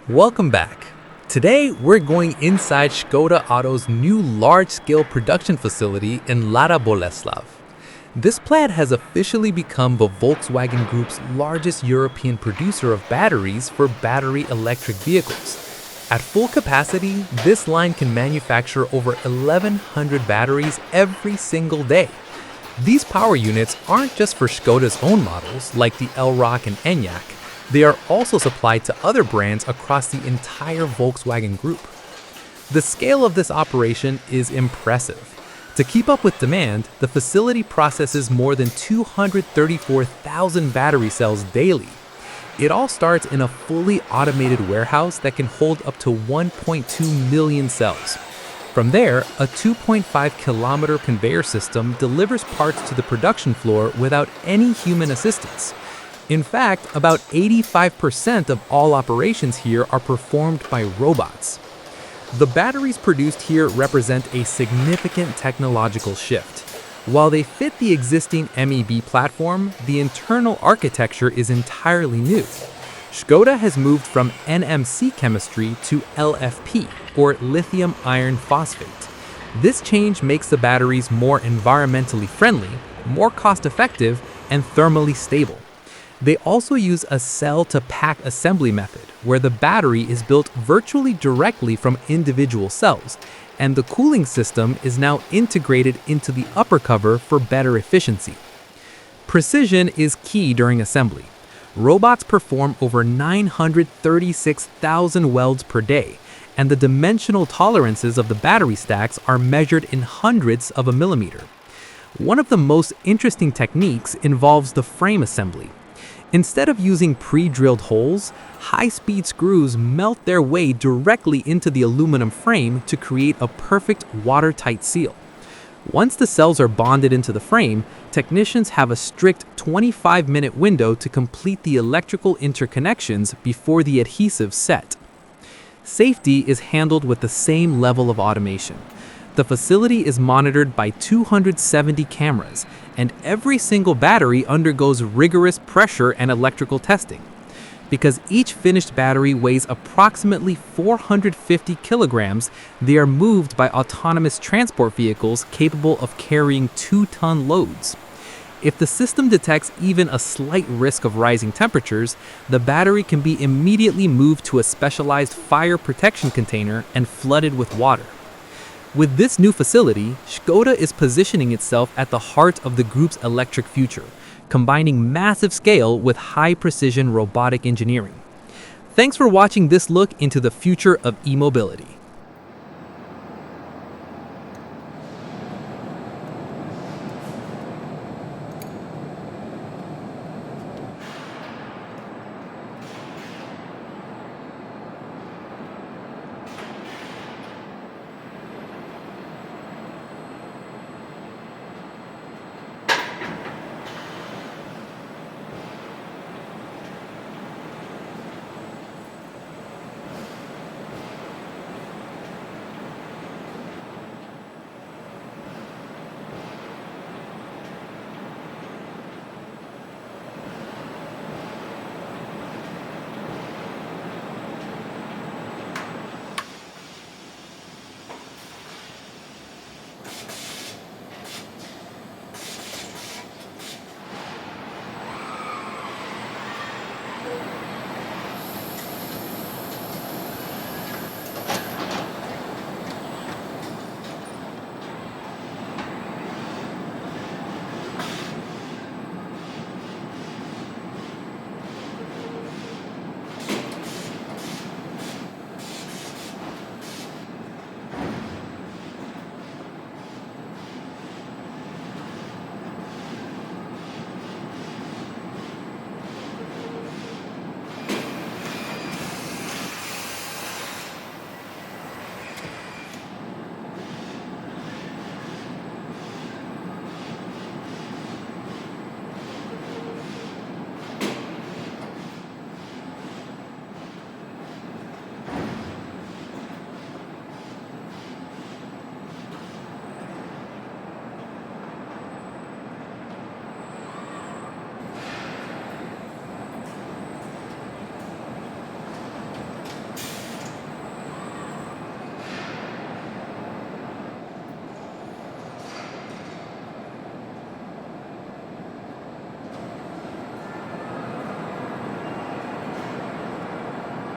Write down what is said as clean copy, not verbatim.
Welcome back. Today, we're going inside Škoda Auto's new large-scale production facility in Lada Boleslav. This plant has officially become the Volkswagen Group's largest European producer of batteries for battery electric vehicles. At full capacity, this line can manufacture over 1,100 batteries every single day. These power units aren't just for Škoda's own models, like the Elroq and Enyaq. They are also supplied to other brands across the entire Volkswagen Group. The scale of this operation is impressive. To keep up with demand, the facility processes more than 234,000 battery cells daily. It all starts in a fully automated warehouse that can hold up to 1.2 million cells. From there, a 2.5-kilometer conveyor system delivers parts to the production floor without any human assistance. In fact, about 85% of all operations here are performed by robots. The batteries produced here represent a significant technological shift. While they fit the existing MEB platform, the internal architecture is entirely new. Škoda has moved from NMC chemistry to LFP, or lithium iron phosphate. This change makes the batteries more environmentally friendly, more cost-effective, and thermally stable. They also use a cell-to-pack assembly method, where the battery is built virtually directly from individual cells, and the cooling system is now integrated into the upper cover for better efficiency. Precision is key during assembly. Robots perform over 936,000 welds per day, and the dimensional tolerances of the battery stacks are measured in hundredths of a millimeter. One of the most interesting techniques involves the frame assembly. Instead of using pre-drilled holes, high-speed screws melt their way directly into the aluminum frame to create a perfect watertight seal. Once the cells are bonded into the frame, technicians have a strict 25-minute window to complete the electrical interconnections before the adhesives set. Safety is handled with the same level of automation. The facility is monitored by 270 cameras, and every single battery undergoes rigorous pressure and electrical testing. Because each finished battery weighs approximately 450 kilograms, they are moved by autonomous transport vehicles capable of carrying 2-ton loads. If the system detects even a slight risk of rising temperatures, the battery can be immediately moved to a specialized fire protection container and flooded with water. With this new facility, Škoda is positioning itself at the heart of the group's electric future, combining massive scale with high-precision robotic engineering. Thanks for watching this look into the future of e-mobility.